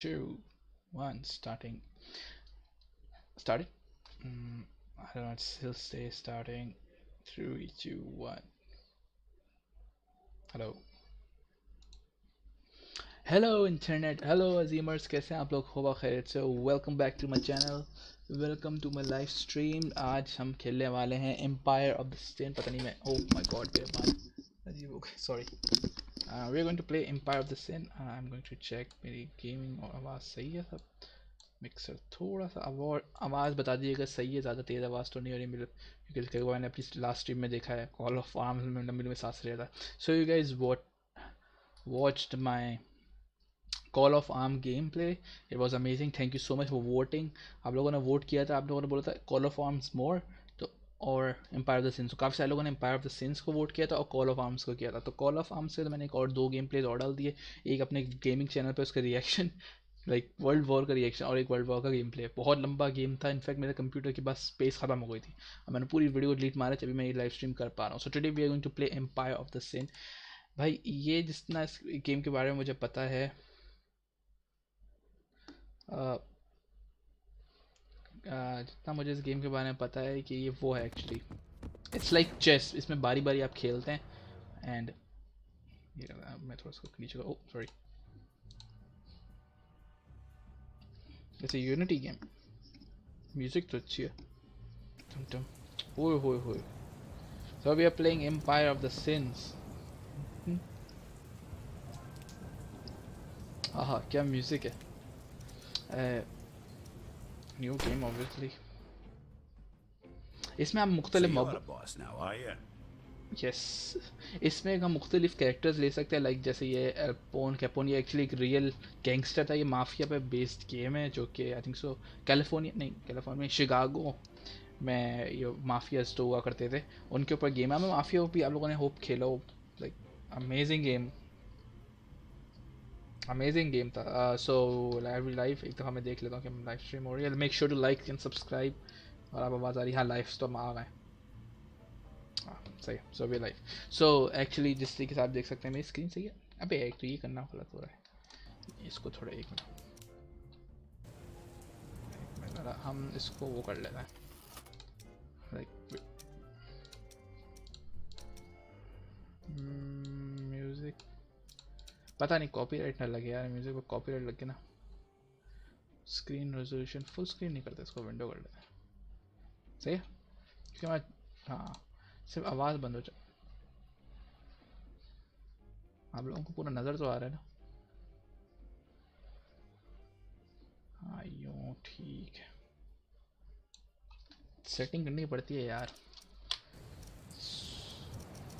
Two, one, started. I don't know, it still stays starting. Three, two, one. Hello. Hello internet, hello अजीमर्स, कैसे हैं आप लोग? होगा खैरियत से। Welcome back to my channel, welcome to my live stream. आज हम खेलने वाले हैं एम्पायर ऑफ द स्टेन। पता नहीं मैं, ओह माय गॉड, मेरे बाल अजीब हो गए, sorry. We are going to play empire of the stain. I am going to check मेरी गेमिंग और आवाज़ सही है सब। मिक्सर थोड़ा सा आवाज़ बता दीजिएगा सही है, ज़्यादा तेज़ आवाज़ तो नहीं हो रही मेरे, क्योंकि कई बार मैंने अपनी लास्ट स्ट्रीम में देखा है कॉल ऑफ आर्म्स में लंबी में सांस रहा था। So you guys watched my call of arm game play. It was amazing, thank you so much for voting. आप लोगों ने वोट किया था, आप लोगों ने बोला था कॉल ऑफ आर्म्स मोर, तो और एम्पायर ऑफ द सिंस। तो काफ़ी सारे लोगों ने एम्पायर ऑफ द सिंस को वोट किया था और कॉल ऑफ आर्म्स को किया था। तो कॉल ऑफ आर्म्स से तो मैंने एक और दो गेम प्लेज और डाल दिए, एक अपने गेमिंग चैनल पे उसका रिएक्शन लाइक वर्ल्ड वॉर का रिएक्शन, और एक वर्ल्ड वॉर का गेम प्ले। बहुत लंबा गेम था, इनफैक्ट मेरे कंप्यूटर की बस स्पेस खत्म हो गई थी और मैंने पूरी वीडियो डिलीट मारा, तभी मैं ये लाइव स्ट्रीम कर पा रहा हूँ। So today we are going to play empire of the Sin. भाई ये जितना इस गेम के बारे में मुझे पता है, जितना मुझे इस गेम के बारे में पता है कि ये वो है एक्चुअली, इट्स लाइक चेस। इसमें बारी बारी आप खेलते हैं एंड ये मैं थोड़ा सा नीचे, ओ सॉरी, जैसे यूनिटी गेम। म्यूजिक तो अच्छी है, टम टम, ओए होए होए। So we are playing empire of the sins. आहा क्या म्यूजिक है। New game obviously. इसमें आप So मुख्तलिफ you're mob, a boss now, are you? Yes, इसमें हम मुख्तलिफ कैरेक्टर्स ले सकते हैं। लाइक जैसे ये एल्पोन कैपोन, ये एक्चुअली एक रियल गैंगस्टर था। ये माफिया पे बेस्ड गेम है, जो कि आई थिंक सो कैलिफोर्निया, नहीं कैलिफोर्निया में, शिकागो में ये माफियाज तो हुआ करते थे, उनके ऊपर गेम है। मैं माफिया भी आप लोगों ने होप खेला हो, like amazing game, amazing game था। सो लाइव लाइव एक दफ़ा मैं देख लेता हूँ कि लाइव स्ट्रीम हो रही है। Make sure to like and subscribe. और आप आवाज़ आ रही है? हाँ, लाइव तो हम आ गए। हाँ सही है, so we live. So actually जिस तरीके से आप देख सकते हैं मेरी स्क्रीन सही है। अबे एक तो ये करना गलत हो रहा है, इसको थोड़ा एक मिनट ज़रा हम इसको वो कर लेते हैं, लाइक म्यूज़िक। पता नहीं कॉपीराइट ना लगे यार, म्यूज़िक को कॉपीराइट लग गया ना। स्क्रीन रेजोल्यूशन फुल स्क्रीन नहीं करते, इसको विंडो कर लेते हैं, सही है, क्योंकि मैं, हाँ, सिर्फ आवाज़ बंद हो जाए। आप लोगों को पूरा नज़र तो आ रहा है ना? हाँ यूँ ठीक है, सेटिंग करनी पड़ती है यार।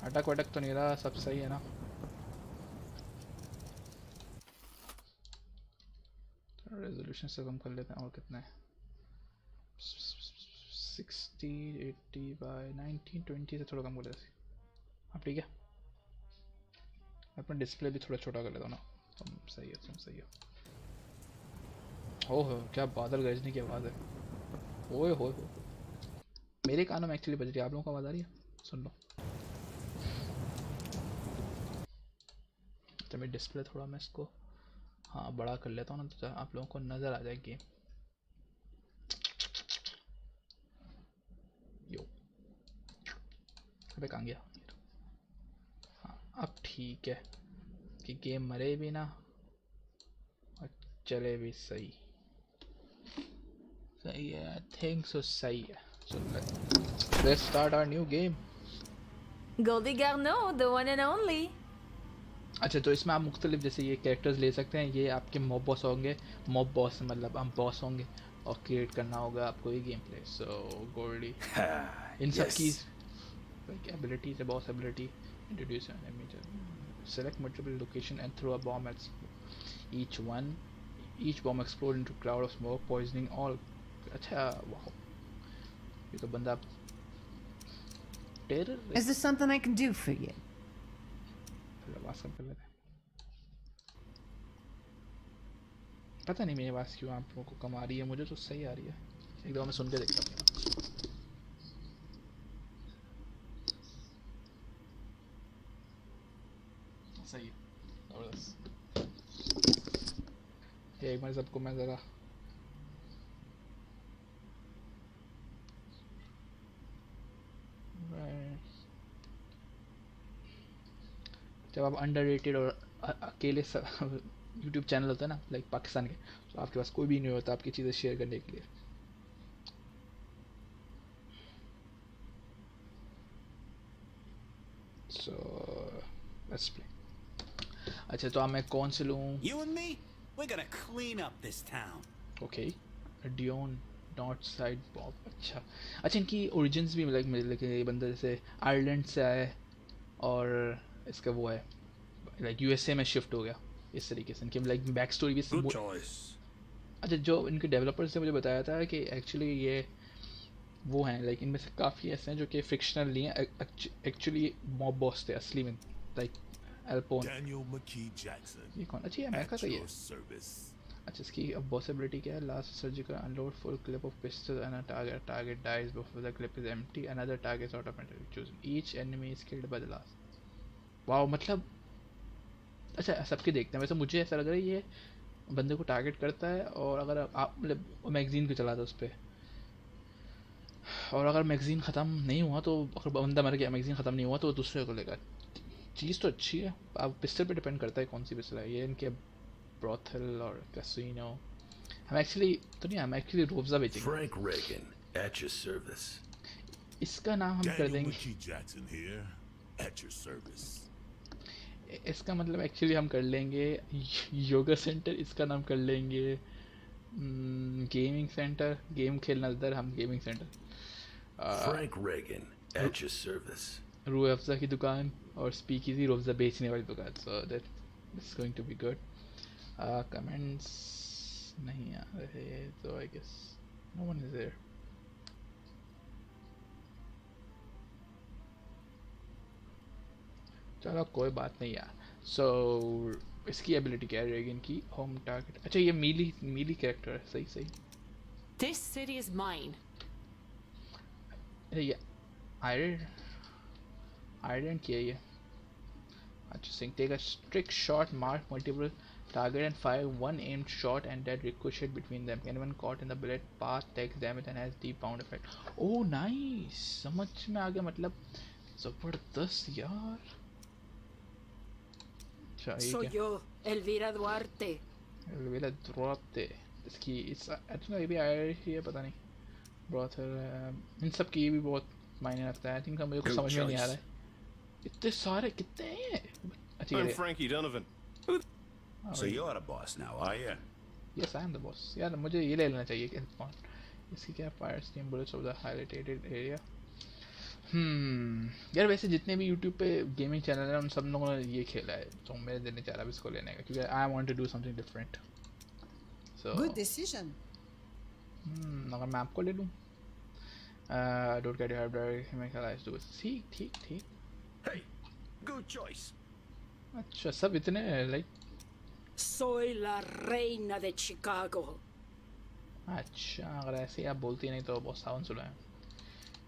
अटक वटक तो नहीं रहा, सब सही है ना? रेजोल्यूशन से कम कर लेते हैं, और कितना है? 60 80 बाई 1920 से थोड़ा कम कर लेते हैं। हाँ ठीक है, अपना डिस्प्ले भी थोड़ा छोटा कर लेता हूँ ना। तुम सही है, तुम सही हो। ओह क्या बादल गरजने की आवाज़ है, ओए हो। मेरे कानों में एक्चुअली बज रही है, आप लोगों को आवाज़ आ रही है? सुन लो। तो मेरी डिस्प्ले थोड़ा मैं इसको, हाँ, बड़ा कर लेता हूँ ना, तो आप लोगों को नज़र आ जाएगी यो। अबे कहाँ गया? हाँ अब ठीक है कि गेम मरे भी ना और चले भी सही। सही है, आई थिंक सो, सही है। So let's start our new game. Goldie Garneau, the one and only. अच्छा, तो इसमें आप मुख्तलिफ जैसे ये कैरेक्टर्स ले सकते हैं, ये आपके मॉब बॉस होंगे। मॉब बॉस मतलब हम बॉस होंगे और क्रिएट करना होगा आपको ये गेम प्ले। सो गोल्डी इन सब की Yes. like abilities, the boss ability, introduce an enemy, select multiple location and throw a bomb at each one. Each bomb explode into cloud of smoke, poisoning all. अच्छा वाह, ये तो बंदा Is there terrorist. something I can do for you? फिर आवाज़ कम कर लेते हैं। पता नहीं मेरी आवाज़ क्यों आप लोगों को कम आ रही है, मुझे तो सही आ रही है। एक दफ़ा मैं सुन के देखता हूँ। सही है, ज़बरदस्त। एक बार सबको मैं ज़रा जब आप अंडररेटेड और अकेले यूट्यूब चैनल होता है ना लाइक पाकिस्तान के, तो आपके पास कोई भी नहीं होता आपकी चीज़ें शेयर करने के लिए। So let's play. अच्छा तो अब मैं कौन से लूँ? You and me, we're gonna clean up this town. Okay Dion north side Bob. अच्छा अच्छा, इनकी ओरिजिन्स भी लाइक लेकिन ये बंदा जैसे आयरलैंड से आया है और इसका वो है लाइक यूएसए में शिफ्ट हो गया, इस तरीके से इनकी लाइक बैक स्टोरी भी। Good choice. अच्छा जो इनके डेवलपर्स ने मुझे बताया था कि एक्चुअली ये वो हैं लाइक इनमें से काफ़ी ऐसे हैं जो कि फिक्शनल नहीं है, एक्चुअली मॉब बॉस थे असली में, लाइक एल्पोन। Daniel McKee Jackson. ये कौन? अच्छा ये अमेरिका का ही है। At your service. अच्छा इसकी अब बॉसिबिलिटी क्या है? Last surgical unload full clip of pistol and target dies before the clip is empty, another target automatically choose, each enemy is killed by the last. Wow, मतलब अच्छा सबके देखते हैं। वैसे मुझे ऐसा लग रहा है ये बंदे को टारगेट करता है और अगर आप मतलब मैगजीन को चलाता है उस पर, और अगर मैगजीन ख़त्म नहीं हुआ तो अगर बंदा मर गया मैगजीन ख़त्म नहीं हुआ तो दूसरे को लेगा। चीज़ तो अच्छी है, अब पिस्टल पे डिपेंड करता है कौन सी पिस्टल है। ये इनके ब्रॉथल और कैसीनो। हम एक्चुअली तो नहीं, हम एक्चुअली रोब्जा बेचेंगे। Frank Reagan, at your service. इसका नाम हम कर Daniel देंगे, McKee Jackson here. At your service. इसका मतलब एक्चुअली हम कर लेंगे योगा सेंटर, इसका नाम कर लेंगे गेमिंग सेंटर, गेम खेलना इधर, हम gaming centre. Frank Reagan, at your service. Rooh Afza की दुकान और स्पीकीज़ी रूह अफ़ज़ा बेचने वाली दुकान। So that it's going to be good. Comments नहीं आ रहे तो I guess no one is there. चलो कोई बात नहीं यार। सो इसकी एबिलिटी क्या रहेगी इनकी? Home target. अच्छा ये मीली कैरेक्टर है, सही सही। This city is mine. ये आयरन किया ये। अच्छा sing take a strict shot, mark multiple target and fire one aimed shot and that ricochet between them. Anyone caught in the bullet path takes damage and has deep pound effect. Oh nice, समझ में आ गया, मतलब जबरदस्त यार। अच्छा ये Soy क्या? yo, Elvira Duarte. Elvira Duarte। इसकी इस एक्चुअली ये भी आयरिश ही है, पता नहीं। ब्रॉथल इन सब की भी बहुत मायने रखता है। आई थिंक मुझे कुछ समझ में नहीं आ रहा है, इतने सारे कितने हैं। अच्छा I'm ये Frankie Donovan. So you're the boss now, are you? Yes I am the boss. यार मुझे ये ले लेना चाहिए कि इसकी क्या fire steam bullets of the highlighted area. यार वैसे जितने भी यूट्यूब पे गेमिंग चैनल हैं उन सब लोगों ने ये खेला है, तो मेरे दिल नहीं चाह रहा इसको लेने का, क्योंकि I want to do something different. So Good decision. अगर मैं आपको ले लूँ डोंट गेट योर डायरेक्ट मैं ख्याल है ठीक ठीक ठीक। Hey, good choice. अच्छा सब इतने like Soy la reina de Chicago. अच्छा अगर ऐसे ही आप बोलती नहीं तो बहुत सावन सुना है।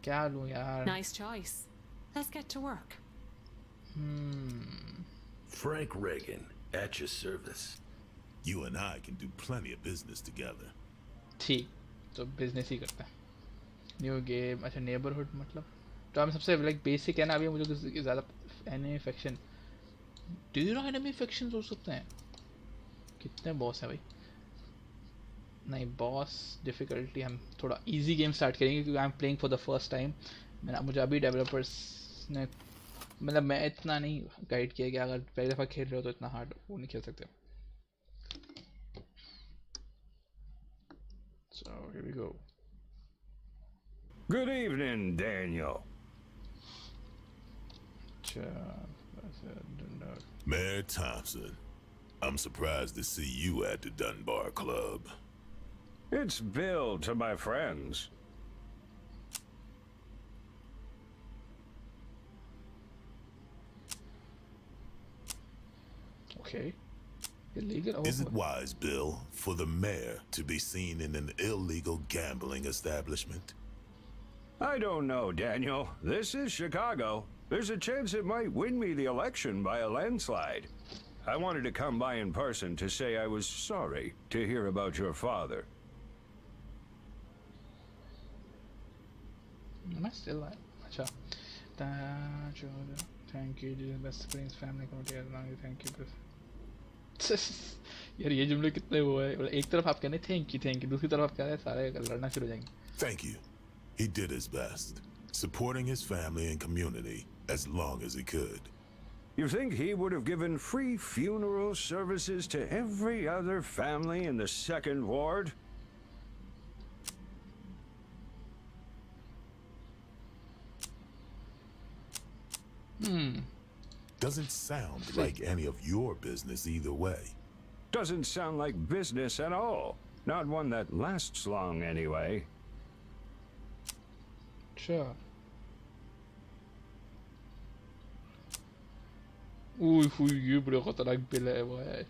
क्या लूँ यार? Nice choice. Let's get to work. Frank Reagan, at your service. You and I can do plenty of business together. ठीक, तो बिजनेस ही करते हैं। New game. अच्छा नेबरहुड मतलब तो हम सबसे लाइक बेसिक है ना। अभी मुझे कुछ ज़्यादा enemy faction, do you know enemy faction हो सकते हैं? कितने बॉस हैं भाई? नहीं बॉस डिफ़िकल्टी हम थोड़ा इजी गेम स्टार्ट करेंगे, क्योंकि I am playing for the first time. मैंने मुझे अभी डेवलपर्स ने मतलब मैं इतना नहीं गाइड किया कि अगर पहली दफ़ा खेल रहे हो तो इतना हार्ड वो नहीं खेल सकते। So here we go. Good evening, Daniel. Mayor Thompson, I'm surprised to see you at the Dunbar Club. It's Bill to my friends. Okay. Illegal. Is it wise, Bill, for the mayor to be seen in an illegal gambling establishment? I don't know, Daniel. This is Chicago. There's a chance it might win me the election by a landslide. I wanted to come by in person to say I was sorry to hear about your father. Am I still alive? अच्छा. Thank you. Best friends, family, community. Thank you. यार ये जुमले कितने वो है. एक तरफ आप कहने थैंक यू, दूसरी तरफ आप कह रहे हैं सारे लड़ना शुरू हो जाएंगे. Thank you. He did his best, supporting his family and community as long as he could. You think he would have given free funeral services to every other family in the second ward? Doesn't sound like any of your business either way. Doesn't sound like business at all. Not one that lasts long anyway. Sure. ये बड़ा खतरनाक bill है वो है.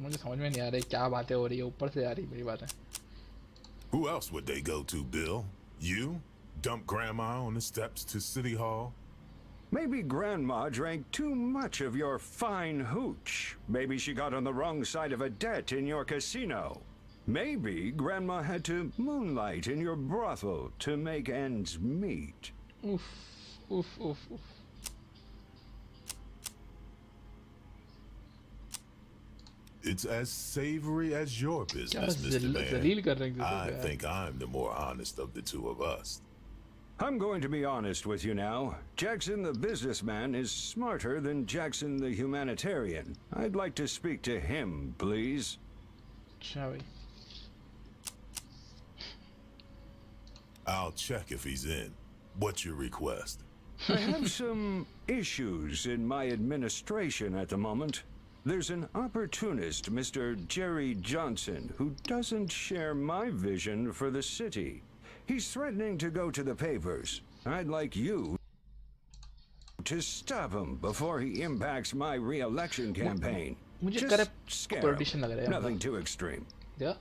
मुझे समझ में नहीं आ रही क्या बातें हो रही है. ऊपर से आ रही मेरी बातें. Who else would they go to, Bill? You? Dump Grandma on the steps to City Hall? Maybe Grandma drank too much of your fine hooch. Maybe she got on the wrong side of a debt in your casino. Maybe Grandma had to moonlight in your brothel to make ends meet. Oof. It's as savory as your business, Mr. Man. I think I'm the more honest of the two of us. I'm going to be honest with you now. Jackson the businessman is smarter than Jackson the humanitarian. I'd like to speak to him, please. Shall we? I'll check if he's in. What's your request? I have some issues in my administration at the moment. There's an opportunist, Mr. Jerry Johnson, who doesn't share my vision for the city. He's threatening to go to the papers. I'd like you to stop him before he impacts my re-election campaign. Just scare him. Nothing too extreme. Yeah.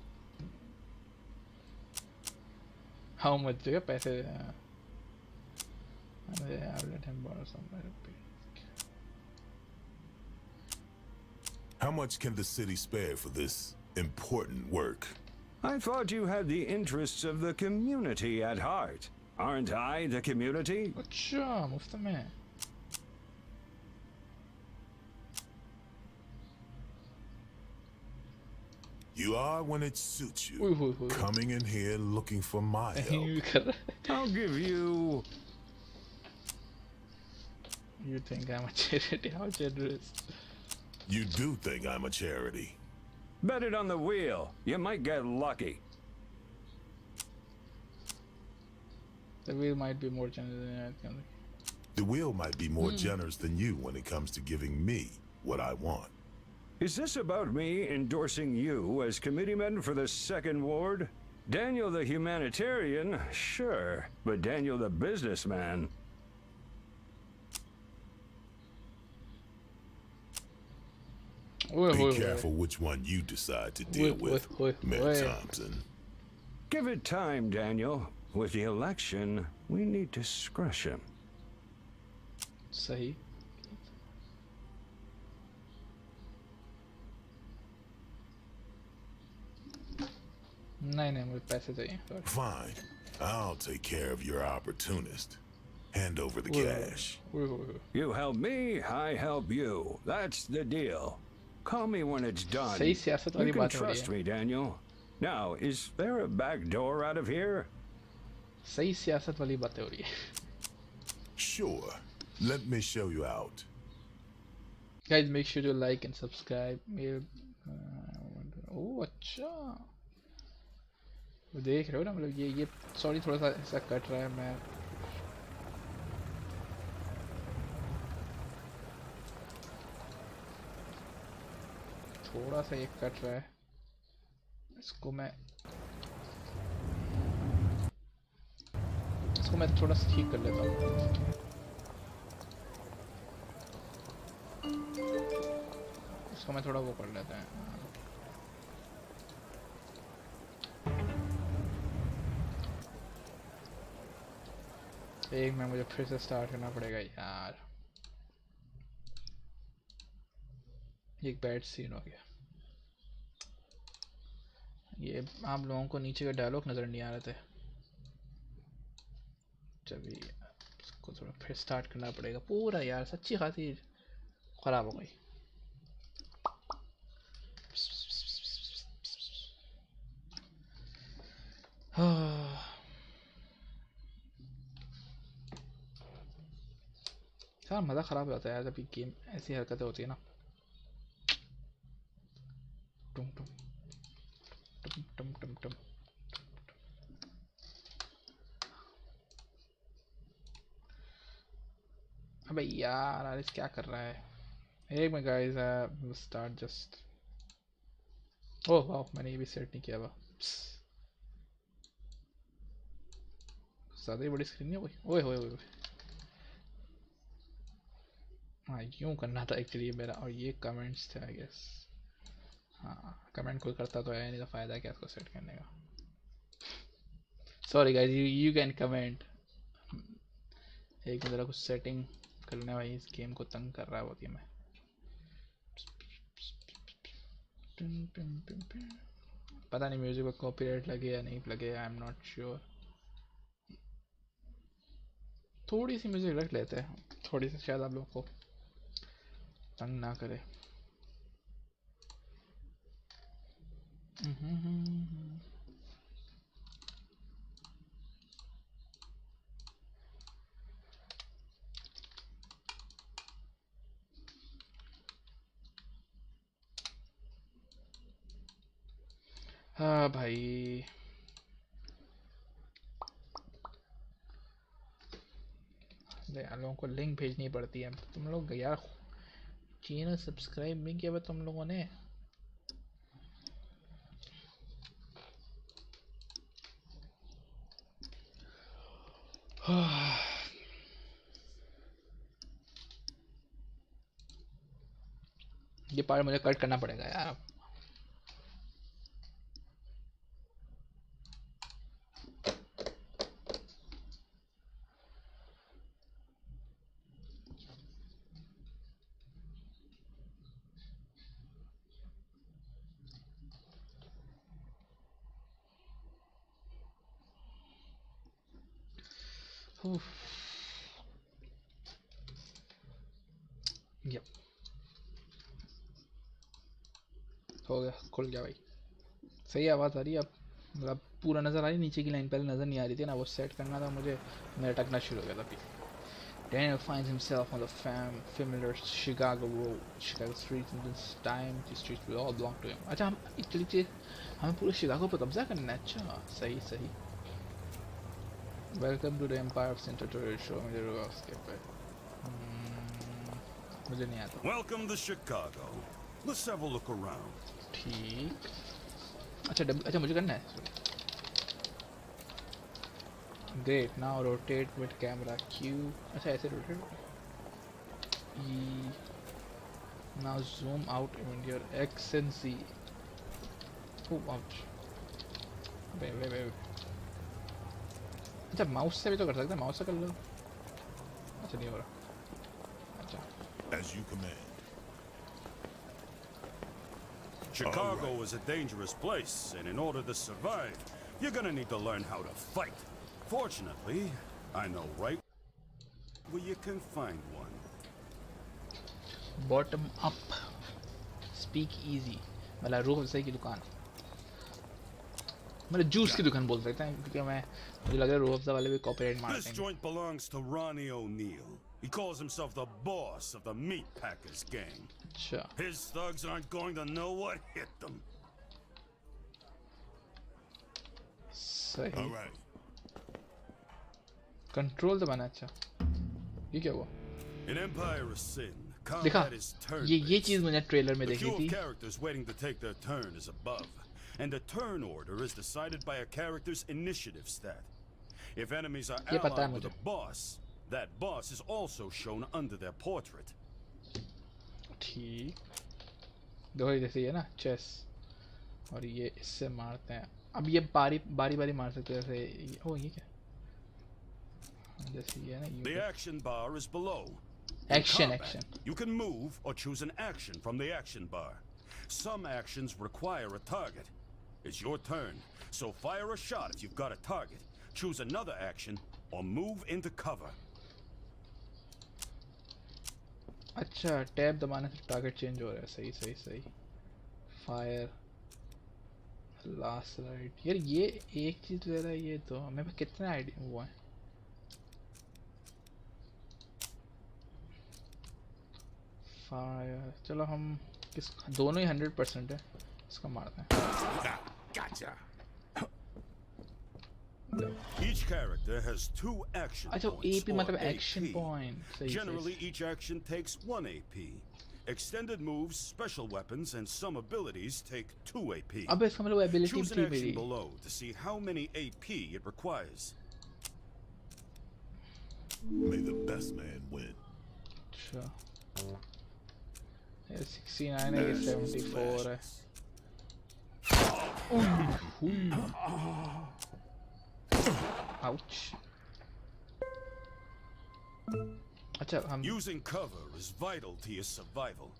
How much do you pay? I'll let him borrow somewhere. How much can the city spare for this important work? I thought you had the interests of the community at heart. Aren't I the community? अच्छा मुफ्त में. You are when it suits you. Coming in here looking for my help. I'll give you... You think I'm a charity? How generous. You do think I'm a charity. Bet it on the wheel. You might get lucky. The wheel might be more generous than I think. The wheel might be more generous than you when it comes to giving me what I want. Is this about me endorsing you as committeeman for the second ward? Daniel the humanitarian, sure, but Daniel the businessman. Be careful which one you decide to deal with, Mayor Thompson. Give it time, Daniel. With the election, we need discretion. सही. नहीं मुझे पैसे चाहिए. Fine, I'll take care of your opportunist. Hand over the cash. You help me, I help you. That's the deal. Call me when it's done. सही सियासत वाली You can बात हो रही trust है. me, Daniel. Now, is there a back door out of here? सही सियासत वाली बातें हो रही है. Sure. Let me show you out. Guys, make sure to like and subscribe. Oh, अच्छा. देख रहे हो ना मतलब ये सॉरी थोड़ा सा ऐसा कट रहा है. मैं थोड़ा सा ये कट रहा है. इसको मैं थोड़ा सा ठीक कर लेता हूँ. इसको मैं थोड़ा वो कर लेता है. एक में मुझे फिर से स्टार्ट करना पड़ेगा यार, एक बैड सीन हो गया। ये आप लोगों को नीचे का डायलॉग नज़र नहीं आ रहे थे, चलिए इसको थोड़ा फिर स्टार्ट करना पड़ेगा पूरा यार, सच्ची खासी ख़राब हो गई। यार मज़ा ख़राब हो जाता है यार जब गेम ऐसी हरकतें होती है ना। टुम टुम टुम टुम टुम टुम। अबे यार आरिस क्या कर रहा है? एक मिनट गाइस, स्टार्ट जस्ट। ओह वाह, मैंने ये भी सेट नहीं किया हुआ। ज़्यादा ही बड़ी स्क्रीन है कोई। ओए होए होए, हाँ यूँ करना था एक्चुअली मेरा, और ये कमेंट्स थे आई गेस। हाँ कमेंट कोई करता तो है नहीं, तो फ़ायदा क्या इसको सेट करने का। Sorry guys, you can comment. एक मेरा कुछ सेटिंग करने भाई, इस गेम को तंग कर रहा है बहुत ये। मैं पता नहीं म्यूजिक पर कॉपीराइट लगे या नहीं लगे, आई एम नॉट श्योर। थोड़ी सी म्यूजिक रख लेते हैं, थोड़ी सी, शायद आप लोगों को तंग ना करे। हाँ भाई, लोगों को लिंक भेजनी पड़ती है। तुम लोग यार चैनल सब्सक्राइब नहीं किया तुम लोगों ने। ये पार्ट मुझे कट करना पड़ेगा यार। यप, हो गया, खुल गया भाई। सही आवाज़ आ रही है अब, मतलब पूरा नज़र आ रही है, नीचे की लाइन पहले नज़र नहीं आ रही थी ना, वो सेट करना था मुझे, मेरा टकना शुरू हो गया था अभी। Daniel finds himself on the familiar Chicago road, Chicago streets, and this time the streets will all belong to him. अच्छा हम इटली हमें पूरे शिकागो पर कब्जा करना है। अच्छा सही सही। Welcome to the Empire of Center Tourist Show में जरूर उसके पे मुझे नहीं आता। Welcome to Chicago. Let's have a look around. ठीक, अच्छा मुझे करना है। Great, now rotate with camera Q। अच्छा ऐसे rotate। E, now zoom out in your X and Z। Oh ouch। वे अच्छा माउस से भी तो कर सकते हैं, माउस से कर लो। अच्छा नहीं हो रहा। अच्छा As you command. Chicago is a dangerous place, and in order to survive, you're gonna need to learn how to fight. Fortunately, I know right where you can find one. Bottom up speak easy, मतलब रूह अफ़ज़ा की दुकान, मतलब juice की दुकान बोल सकते हैं, क्योंकि मुझे लग रहा है रूह अफ़ज़ा वाले भी कॉपीराइट मार This देंगे। joint belongs to Ronnie O'Neal. He calls himself the boss of the Meat Packers gang. अच्छा His thugs aren't going to know what hit them. सही। All right. कंट्रोल तो बना। अच्छा ये क्या हुआ? In Empire of Sin, देखा, combat is turn ये चीज़ मैंने ट्रेलर में The देखी queue थी। of characters waiting to take their turn is above, and the turn order is decided by a character's initiative stat. If enemies are ये पता है allied with मुझे। a boss, that boss is also shown under their portrait. ठीक, दो जैसे है ना chess, और ये इससे मारते हैं। अब ये बारी बारी मार सकते हैं जैसे। ओ ये क्या? जैसे ये ना The action bar is below. action Combat, action You can move or choose an action from the action bar. Some actions require a target. It's your turn, so fire a shot if you've got a target. Choose another action or move into cover. अच्छा tab दबाने से target change हो रहा है सही सही सही fire last right यार ये एक चीज ले रहा है ये तो मेरे पास कितने आइडिया हुआ है फायर चलो हम किस दोनों ही 100% है इसको मारते हैं Gotcha. Each character has 2 action अच्छा points AP or मतलब AP. Action point Generally, each action takes 1 AP. Extended moves, special weapons, and some abilities take 2 AP. अब इसका मतलब एबिलिटी Choose an थी action मेरी below to see how many AP it requires. May the best man win. अच्छा ये 69 है ये 74 है Ouch. अच्छा हम Using cover is vital to your survival.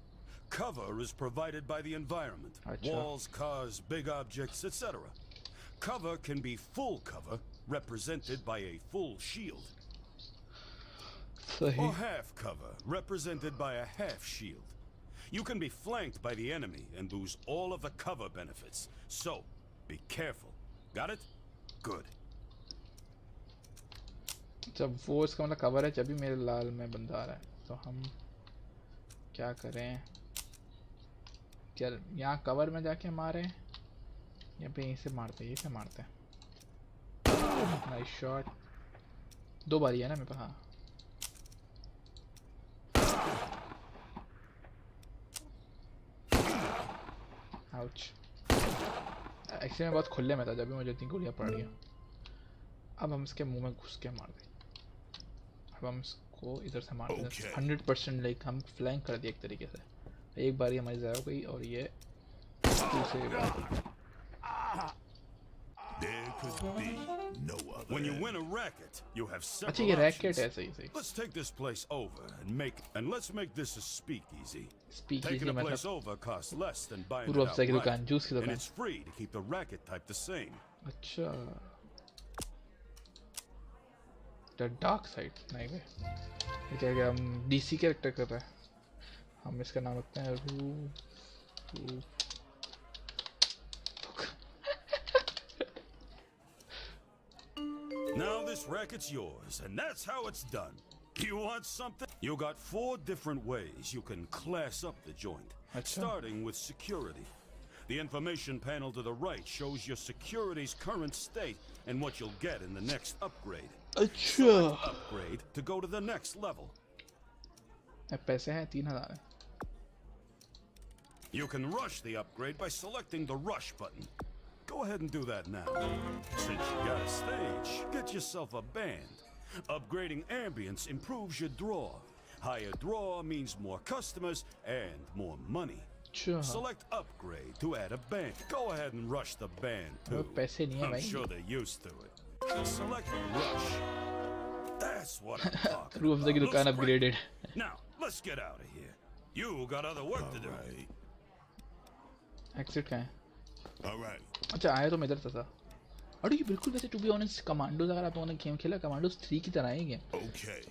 Cover is provided by the environment. Acha. Walls, cars, big objects, etc. Cover can be full cover, represented by a full shield. सही Or half cover, represented by a half shield. You can be flanked by the enemy and lose all of the cover benefits. So, be careful. Got it? Good. जब वो इसका मतलब cover है जब भी मेरे लाल में बंदा आ रहा है तो हम क्या करें क्या यहाँ कवर में जाके मारे या पे यहीं से मारते हैं यहीं से मारते हैं नाइस शॉट 2 बारी है ना मेरे पास हाँ आउच एक्चुअली मैं बहुत खुले में था जब भी मुझे इतनी गोलियाँ पड़ रही हैं अब हम इसके मुंह में घुस के मार दें अब हम इसको इधर से मार दें 100% लाइक हम फ्लैंक कर दिए एक तरीके से एक बारी हमारी ज़ाया हो गई और ये दूसरी बार There could be no other. When you end. win a racket, you have अच्छा several ये options. रैकेट है सही सही Let's take this place over and let's make this a speakeasy. Speak Taking a place मतलब over costs less than buying पूर्व it Afza की outright, दुकान juice की and दुकान it's free to keep the racket type the same. अच्छा the dark side नहीं बे ये क्या क्या हम डीसी कैरेक्टर कर रहे हैं हम इसका नाम रखते हैं रू Now this racket's yours, and that's how it's done. You want something? You got 4 different ways you can class up the joint, starting with security. The information panel to the right shows your security's current state and what you'll get in the next upgrade. अच्छा Upgrade to go to the next level. पैसे हैं 3000 है You can rush the upgrade by selecting the rush button. Go ahead and do that now. Since you got a stage, get yourself a band. Upgrading ambience improves your draw. Higher draw means more customers and more money. अच्छा Select upgrade to add a band. Go ahead and rush the band too. पैसे नहीं है I'm भाई sure they're used to it. Select rush. That's what I'm talking Rooh Afza की about. दुकान Looks great. Upgraded Now, let's get out of here. You got other work to do. Right. Exit कहाँ है All right. अच्छा आया तो मैं इधर था और ये बिल्कुल वैसे टू बी ऑनेस्ट कमांडोज अगर आप लोगों ने गेम खेला कमांडोज 3 की तरह ही गेम Okay.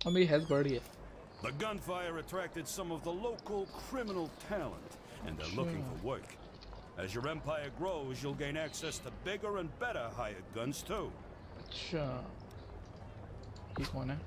और मेरी हेल्थ बढ़ रही है The gunfire attracted some of the local criminal talent, and they're looking for work. As your empire grows, you'll gain access to bigger and better hired guns too. अच्छा ये कौन है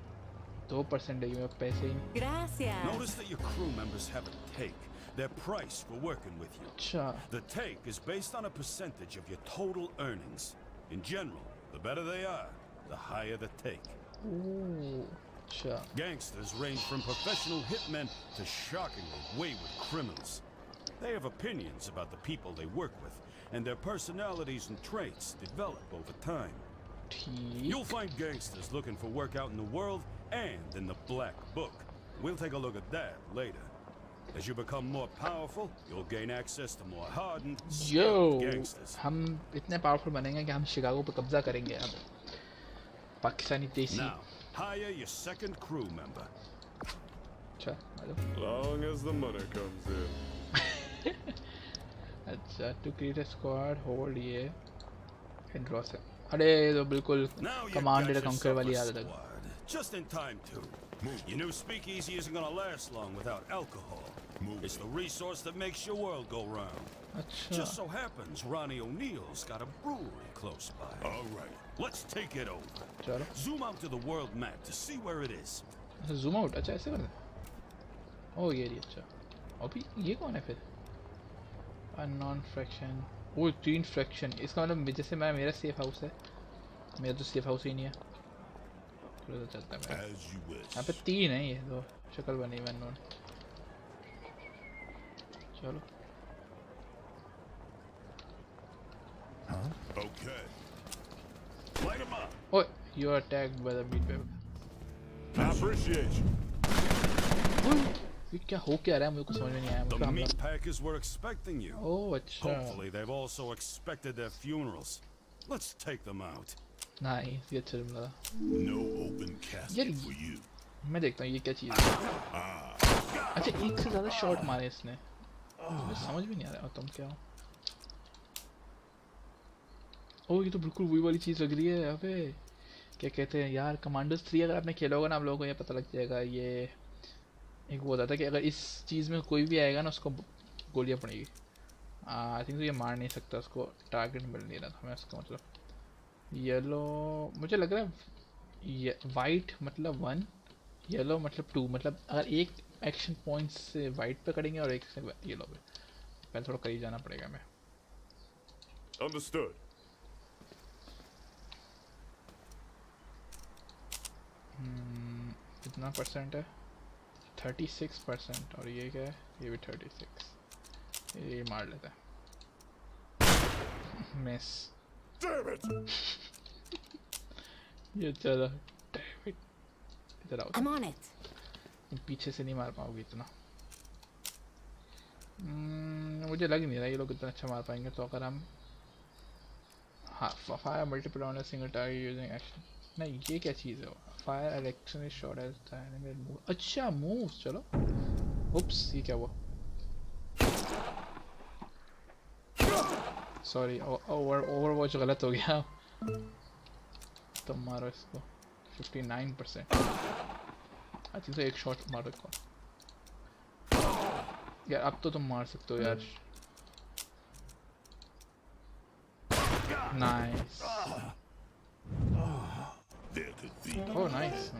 2% है ये पैसे ही Gracias. Notice that your crew members have a take. Their price for working with you. अच्छा The take is based on a percentage of your total earnings. In general, the better they are, the higher the take. ओह अच्छा Gangsters range from professional hitmen to shockingly wayward criminals. They have opinions about the people they work with, and their personalities and traits develop over time. ठीक You'll find gangsters looking for work out in the world and in the Black Book. We'll take a look at that later. As you become more powerful, you'll gain access to more hardened, skilled yo gangsters. हम इतने powerful बनेंगे कि हम Chicago पे कब्जा करेंगे अब पाकिस्तानी देसी। Now, hire your second crew member. अच्छा hello. Long as the money comes in. अच्छा to create a squad hold ये ड्रॉ से। अरे ये तो बिल्कुल Now you command got and conquer yourself वाली a आदत है। squad. Just in time too. Your new speakeasy isn't gonna last long without alcohol. It's the resource that makes your world go round. अच्छा Just so happens Ronnie O'Neill's got a brewery close by. All right. Let's take it over. चलो Zoom out to the world map to see where it is. अच्छा zoom out. अच्छा ऐसे करते हैं। ओह ये रही। अच्छा अभी ये कौन है फिर? Unknown fraction. वो 3 फ्रैक्शन। इसका मतलब जैसे मेरा सेफ हाउस है। मेरा तो सेफ हाउस ही नहीं है। तो चलता है मेरा। As you wish. यहाँ पे 3 है ये तो शक्ल बनी हुई अननोन। चलो Okay. Light 'em up. ओए you are attacked by the meat web. I appreciate you. ये क्या हो क्या रहा है मुझे कुछ समझ में नहीं आया। The मतलब हम meat packers were expecting you. ओह अच्छा Hopefully they've also expected their funerals. Let's take them out. Nice ये अच्छा लग रहा। No open casket Yeah. for you. मैं देखता हूँ ये क्या चीज़ है। अच्छा एक से ज़्यादा शॉट मारे इसने। मुझे समझ भी नहीं आ रहा तुम क्या हो। ओह ये तो बिल्कुल वही वाली चीज़ लग रही है। यहाँ पे क्या कहते हैं यार कमांडर्स 3 अगर आपने खेला होगा ना आप लोगों को ये पता लग जाएगा। ये एक वो होता था कि अगर इस चीज़ में कोई भी आएगा ना उसको गोलियाँ पड़ेगी। आई थिंक तो ये मार नहीं सकता उसको टारगेट मिल नहीं रहा था मैं उसका मतलब। येलो मुझे लग रहा है ये वाइट मतलब 1 येलो मतलब 2 मतलब अगर एक एक्शन पॉइंट से वाइट पे करेंगे और एक से येलो पे। पहले थोड़ा करीब जाना पड़ेगा मैं। Understood. कितना परसेंट है? 36%। और ये क्या है? ये भी 36। ये मार लेता है। मिस। Damn it! ये चलो Damn it. इधर आओ। I'm on it. पीछे से नहीं मार पाओगे इतना। मुझे लग नहीं रहा ये लोग इतना अच्छा मार पाएंगे। तो अगर हम हाँ fire multiple on a single target using action. नहीं ये क्या चीज़ है? Fire election is shot as the enemy move. अच्छा मूव्स। चलो उप्स ये क्या हुआ? सॉरी ओवरवॉच गलत हो गया। तुम मारो इसको। 59%। अच्छा तो एक शॉट मारो इसको यार। अब तो तुम मार सकते हो यार। Nice. There could be. Oh nice.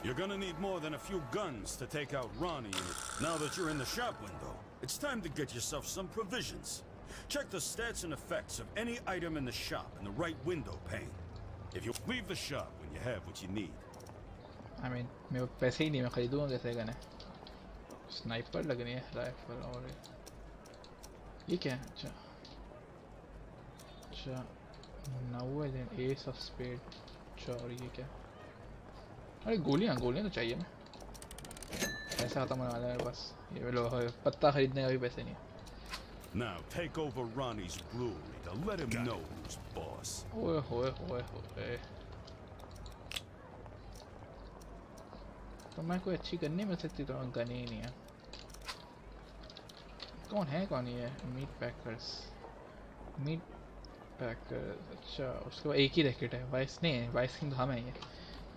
You're gonna need more than a few guns to take out Ronnie. Now that you're in the shop window, it's time to get yourself some provisions. Check the stats and effects of any item in the shop in the right window pane. If you leave the shop when you have what you need. I mean मेरे पास पैसे ही नहीं, मैं खरीदूंगा कैसे gun है? Sniper लगनी है rifle. और ये क्या है? अच्छा अच्छा 90 दिन एस ऑफ स्पेड। अच्छा और ये क्या? अरे गोलियां गोलियां तो चाहिए ना। पैसा खत्म होने वाला है बस। ये लो पत्ता खरीदने का भी पैसे नहीं है। Now take over Ronnie's brewery to let him know who's boss. ओए होए होए होए। तो मैं कोई अच्छी गन नहीं मिल सकती तो गन ही नहीं है। कौन है कौन ये? Meat packers. Meat packers. अच्छा उसके बाद एक ही रैकेट है। वाइस नहीं है। वाइस किंग तो हम है ये।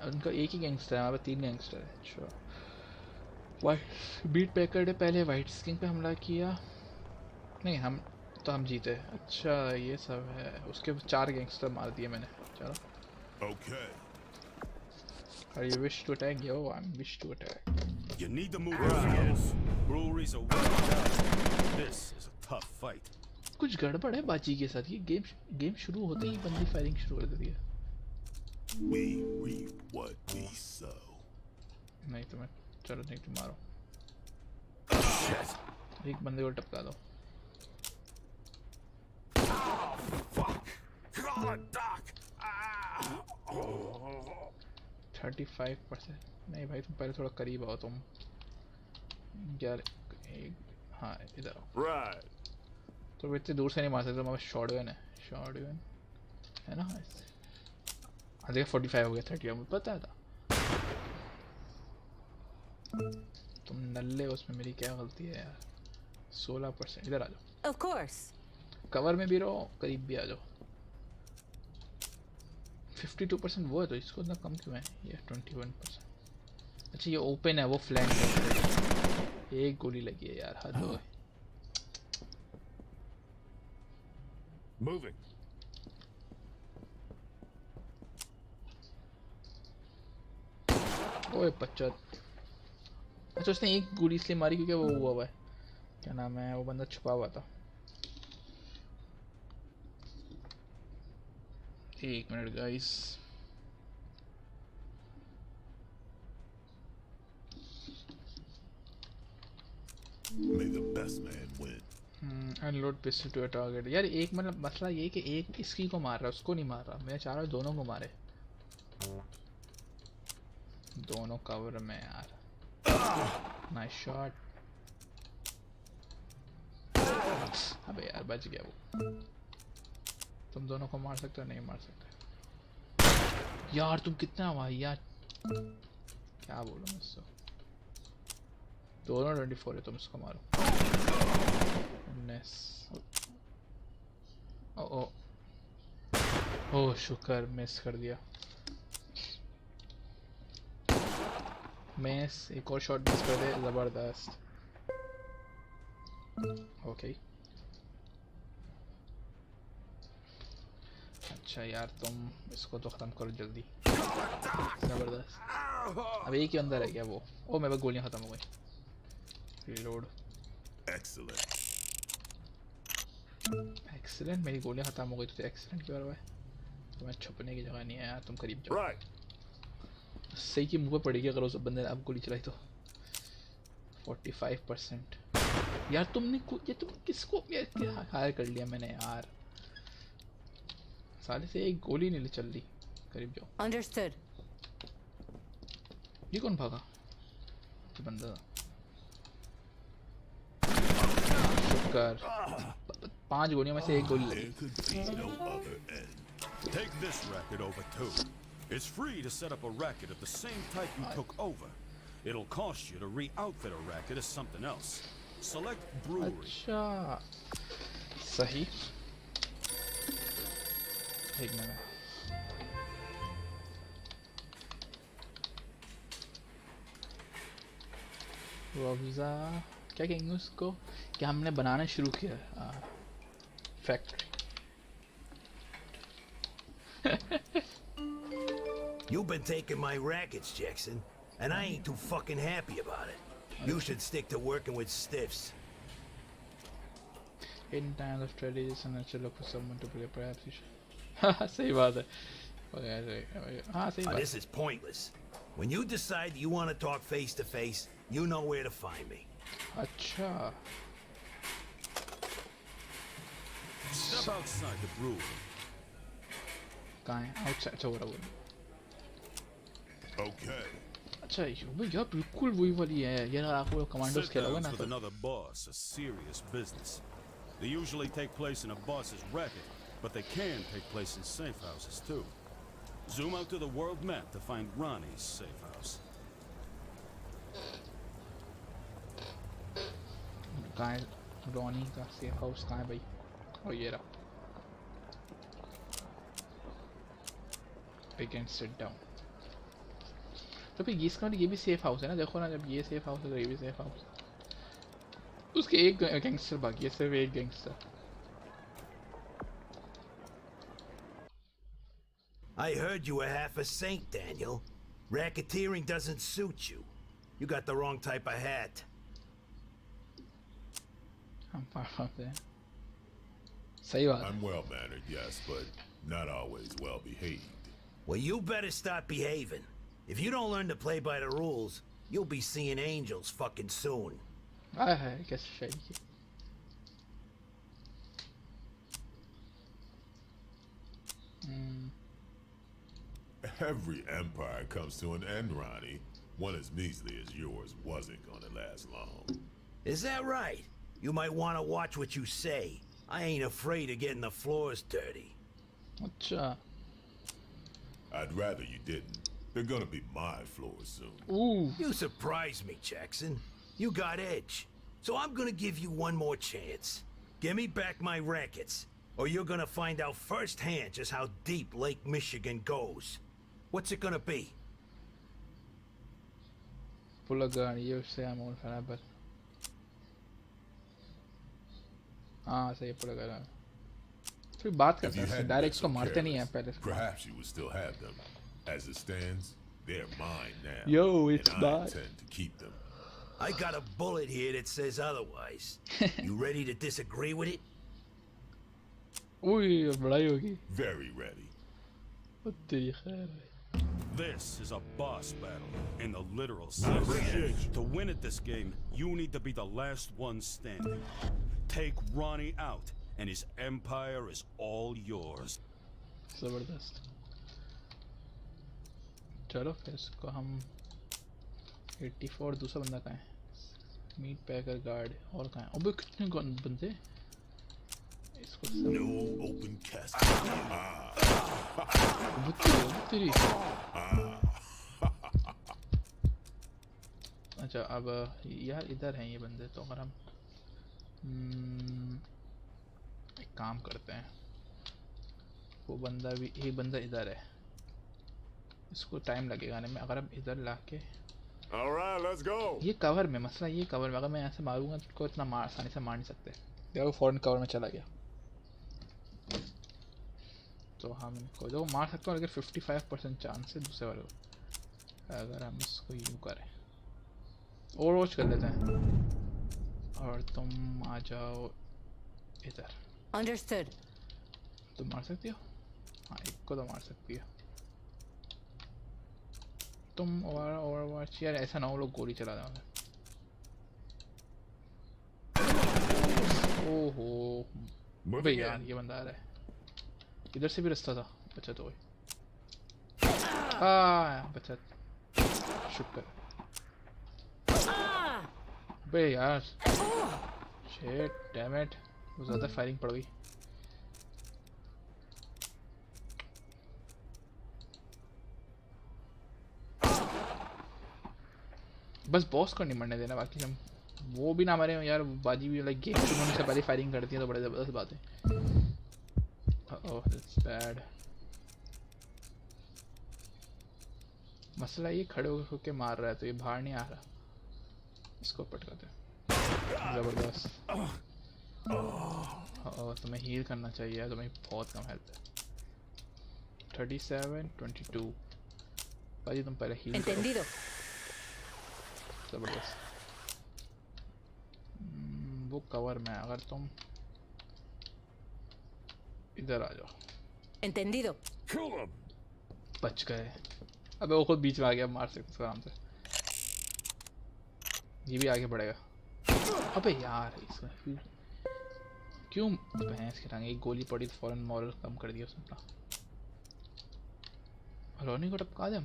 उनका एक ही गैंगस्टर है। हमारे 3 गैंगस्टर है। अच्छा वाइट मीट पैकर ने पहले वाइट किंग पे हमला किया। नहीं हम जीते। अच्छा ये सब है। उसके 4 गैंगस्टर मार दिए मैंने। चलो Okay. Are you wish to attack? Yo, I'm wish to attack. You need to move fast. Breweries are well down. This is a tough fight. कुछ गड़बड़ है बाजी के साथ। ये गेम शुरू होते ही बंदी फायरिंग शुरू कर देती है। We reap what we sow. नहीं तो मैं चलो नहीं तुम मारो। Shit. एक बंदे को टपका दो। Fuck. Call it, Doc. 35%। नहीं भाई तुम पहले थोड़ा करीब आओ तुम यार। हाँ इधर आओ। Right. तो इतने दूर से नहीं मार सकते। मैं शॉटगन है। शॉटगन है ना। देखा 45 हो गया 30 मुझे पता था। तुम नल्ले उसमें मेरी क्या गलती है यार। 16%। इधर आ जाओ। Of course. कवर में भी रहो, करीब भी आ जाओ। 52% वो है तो इसको इतना कम क्यों है? ये 21%। अच्छा ये ओपन है, वो फ्लैंक है। एक गोली लगी है यार, हद हो गई। Moving. ओए 50। अच्छा उसने एक गोली इसलिए मारी क्योंकि वो हुआ है, क्या नाम है, वो बंदा छुपा हुआ था। एक minute guys. May the best man win. Unload pistol to a target. यार एक मतलब मसला ये कि एक इसकी को मार रहा है, उसको नहीं मार रहा। मैं चाह रहा हूँ दोनों को मारे। दोनों कवर में यार। Nice shot. अबे यार बच गया वो। तुम दोनों को मार सकते हो? नहीं मार सकते यार। तुम कितना भाई यार, क्या बोलूं मैं इसको। दोनों 24 है, तुम इसको मारो। ओ ओ शुक्र मिस कर दिया। मिस, एक और शॉट मिस कर दे, जबरदस्त। ओके अच्छा यार तुम इसको तो खत्म करो जल्दी। जबरदस्त। अब एक ही अंदर है क्या वो? ओ मेरे पास गोलियां खत्म हो गई। रीलोड। Excellent. एक्सीलेंट। मेरी गोलियां खत्म हो गई तो एक्सीलेंट क्यों हो रहा है? तुम्हें छुपने की जगह नहीं है यार, तुम करीब जाओ। Right. सही की मुंह पे पड़ेगी अगर उस बंदे ने अब गोली चलाई तो। 45%। यार तुमने ये तुम किसको हायर कर लिया मैंने यार। साले से एक गोली नहीं चल रही। करीब जाओ। Understood. ये कौन भागा? ये बंदा था। शुक्र 5 गोलियों में से एक गोली लगी। There could be no other end. Take this racket over too. It's free to set up a racket of the same type you took over. It'll cost you to re-outfit a racket as something else. Select brewery. अच्छा सही। एक minute. Rooh Afza क्या कहेंगे उसको? क्या हमने बनाना शुरू किया? Factory. You've been taking my rackets, Jackson, and I ain't too fucking happy about it. You should stick to working with stiffs. In times of tradition, I should look for someone to play. Perhaps you should. सही बात है। हाँ सही बात। This is pointless. When you decide you want to talk face to face, you know where to find me. अच्छा Step outside the brewery. कहाँ है? Outside. अच्छा वो रहा। Okay. अच्छा यार बिल्कुल वही वाली है यार। आपको कमांडोस खेला हुआ ना with तो। another boss, a serious business. They usually take place in a boss's racket, but they can take place in safe houses too. Zoom out to the world map to find Ronnie's safe house. कहाँ है Ronnie का safe house? कहाँ है भाई? और ये रहा। We can sit down. तो फिर इसका ये भी सेफ हाउस है ना? देखो ना, जब ये सेफ हाउस है तो ये भी सेफ हाउस है। उसके एक गैंगस्टर बाकी है, सिर्फ एक gangster. I heard you were half a saint, Daniel. Racketeering doesn't suit you. You got the wrong type of hat. हम far from there. सही बात है। I'm well mannered, yes, but not always well behaved. Well, you better start behaving. If you don't learn to play by the rules, you'll be seeing angels fucking soon. आया है कैसे शायरी की। Every empire comes to an end, Ronnie. One as measly as yours wasn't gonna last long. Is that right? You might want to watch what you say. I ain't afraid of getting the floors dirty. अच्छा I'd rather you didn't. They're gonna be my floors soon. Ooh. You surprised me, Jackson. You got edge. So I'm gonna give you one more chance. Give me back my rackets, or you're gonna find out firsthand just how deep Lake Michigan goes. What's it gonna be? Pull a gun. You say I'm on fire, but सही pull a gun. फिर बात करते हैं. Direct को मारते नहीं हैं पहले. Perhaps you would still have them. As it stands, they're mine now. Yo, it's and I intend to keep them. I got a bullet here that says otherwise. You ready to disagree with it? Ui, लड़ाई होगी. Very ready. तेरी खैर. This is a boss battle, in the literal sense. To win at this game, you need to be the last one standing. Take Ronnie out, and his empire is all yours. जबरदस्त. चलो फिर इसको हम 84 दूसरा बंदा कहाँ है? Meet पैकर guard और कहाँ है? अबे कितने बंदे? इसको No open casket. तेरी. अच्छा अब यार इधर हैं ये बंदे तो अगर हम एक काम करते हैं. वो बंदा भी एक बंदा इधर है. इसको टाइम लगेगा आने में. अगर हम इधर लाके All right, let's go. ये कवर में मसला ये कवर में अगर मैं यहाँ से मारूंगा तो इतना आसानी से मार नहीं सकते. देखो फौरन कवर में चला गया तो हम इनको जो मार सकते हैं. अगर 55% चांस है दूसरे वाले को. अगर हम इसको यूँ करें ओवरवॉच कर लेते हैं और तुम आ जाओ इधर. Understood. तुम मार सकती हो. हाँ एक को तो मार सकती हो तुम. ओवरवॉच यार ऐसा ना हो लोग गोली चला देंगे. ओहो भाई यार ये बंदा आ रहा है. इधर से भी रास्ता था. बचत हो गई. बचत. शुक्र बे यार. Shit damn it. बहुत ज़्यादा फायरिंग पड़ गई. बस बॉस को नहीं मरने देना. बाकी हम वो भी ना मरे यार. बाजी भी लाइक गेम शुरू होने से पहले फायरिंग करती है तो बड़े ज़बरदस्त बात है. Oh that's bad. मसला ये खड़े होके मार रहा है तो ये बाहर नहीं आ रहा. इसको पटकाते हैं. ज़बरदस्त. तुम्हें हील करना चाहिए. तुम्हें बहुत कम हेल्थ है. 37 22. बाजी तुम पहले हील Entendido. ज़बरदस्त. वो कवर में. अगर तुम इधर आ जाओ. Entendido. Kill him. बच गए. अबे वो खुद बीच में आ गया. मार सकते आराम से. ये भी आगे बढ़ेगा. अबे यार इसका क्यों भैंस के टांगे. एक गोली पड़ी तो फौरन मॉरल कम कर दिया उसने. रोनी को टपका दे.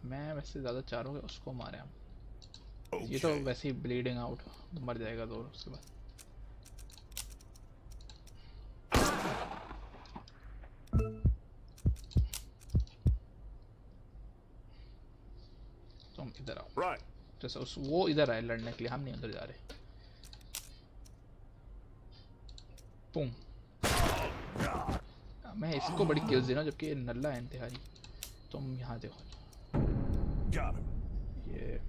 मैं वैसे ज़्यादा चाह रहा हूँ कि उसको मारे हम. ये तो वैसे ही ब्लीडिंग आउट मर जाएगा दो उसके बाद. तुम इधर आओ. Right. जैसे उस वो इधर आए लड़ने के लिए. हम नहीं उधर जा रहे. पुम. मैं इसको बड़ी किल्स देना जबकि ये नल्ला है इंतहाई. तुम यहाँ देखो. Got him. ये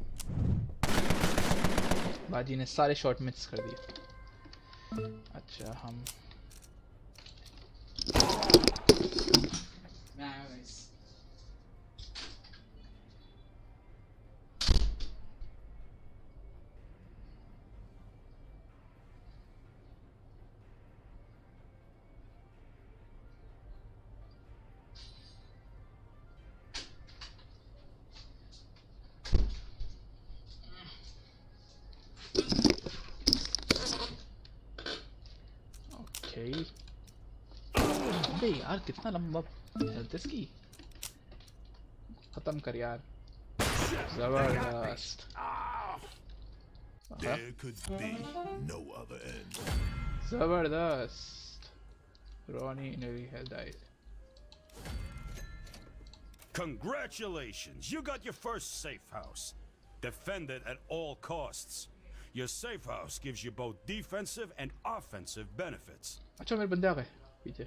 बाजी ने सारे शॉट मिस कर दिए. अच्छा हम अबे यार कितना लंबा हेल्थ इसकी. खत्म कर यार. जबरदस्त. There could be no other end. जबरदस्त. Ronnie nearly had died. Congratulations! You got your first safe house. Defend it at all costs. Your safe house gives you both defensive and offensive benefits. अच्छा मेरे बंदे आ गए पीछे.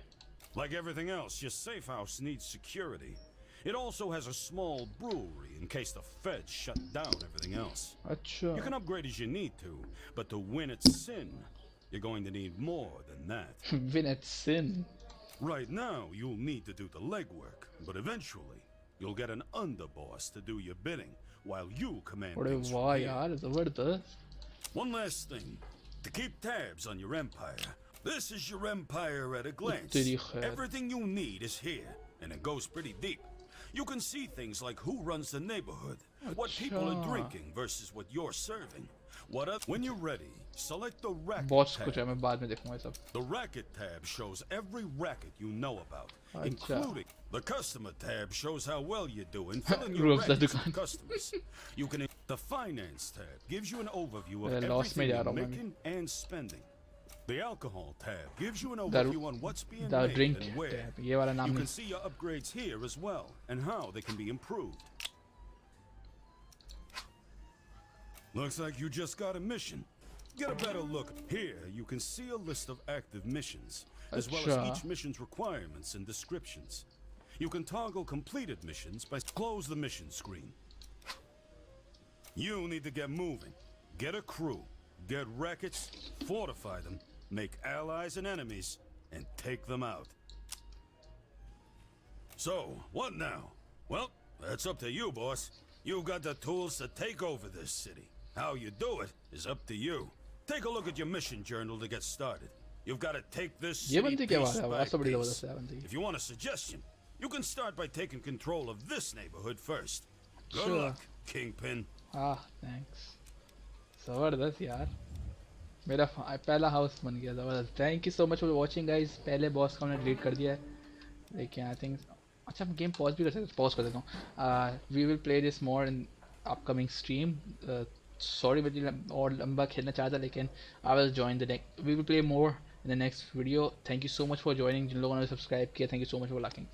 Like everything else, your safe house needs security. It also has a small brewery in case the feds shut down everything else. अच्छा. You can upgrade as you need to, but to win at sin, you're going to need more than that. Win at sin. Right now, you'll need to do the legwork, but eventually, you'll get an underboss to do your bidding while you command अरे things वाह from here. यार जबरदस्त. One last thing, to keep tabs on your empire. This is your empire at a glance. तेरी खैर. Everything you need is here, and it goes pretty deep. You can see things like who runs the neighborhood, what people are अच्छा. drinking versus what you're serving. When you're ready, select the racket boss tab. कुछ है मैं बाद में देखूंगा ये सब. The racket tab shows every racket you know about, अच्छा. including the customer tab shows how well you're doing filling your Rules the rackets दुकान. with customers. You can. The finance tab gives you an overview of मैं loss में everything जा you're रहा हूँ मैं. making and spending. The alcohol tab gives you an दारू- overview on what's being The made drink and where. tab. ये वाला नाम You नहीं. can see your upgrades here as well and how they can be improved. Looks like you just got a mission. Get a better look. Here you can see a list of active missions, as well as अच्छा. each mission's requirements and descriptions. You can toggle completed missions by close the mission screen. You need to get moving. Get a crew, get rackets, fortify them, make allies and enemies, and take them out. So, what now? Well, that's up to you, boss. You've got the tools to take over this city. How you do it is up to you. Take a look at your mission journal to get started. You've got to take this ये city बंदी क्या piece बात है? by वास्तव बड़ी piece. जबरदस्त है बंदी. If you want a suggestion, you can start by taking control of this neighborhood first. Good Sure. luck, Kingpin. Thanks. जबरदस्त यार. मेरा पहला हाउस बन गया जबरदस्त. Thank you so much for watching guys. पहले बॉस को हमने डिलीट कर दिया है, लेकिन आई थिंक अच्छा हम गेम पॉज भी कर सकते हैं. पॉज कर देता हूँ. We will play this more in upcoming stream. Sorry मैं और लंबा खेलना चाहता, लेकिन I will join the next. We will play more in the next video. Thank you so much for joining. जिन लोगों ने सब्सक्राइब किया, thank you so much for liking.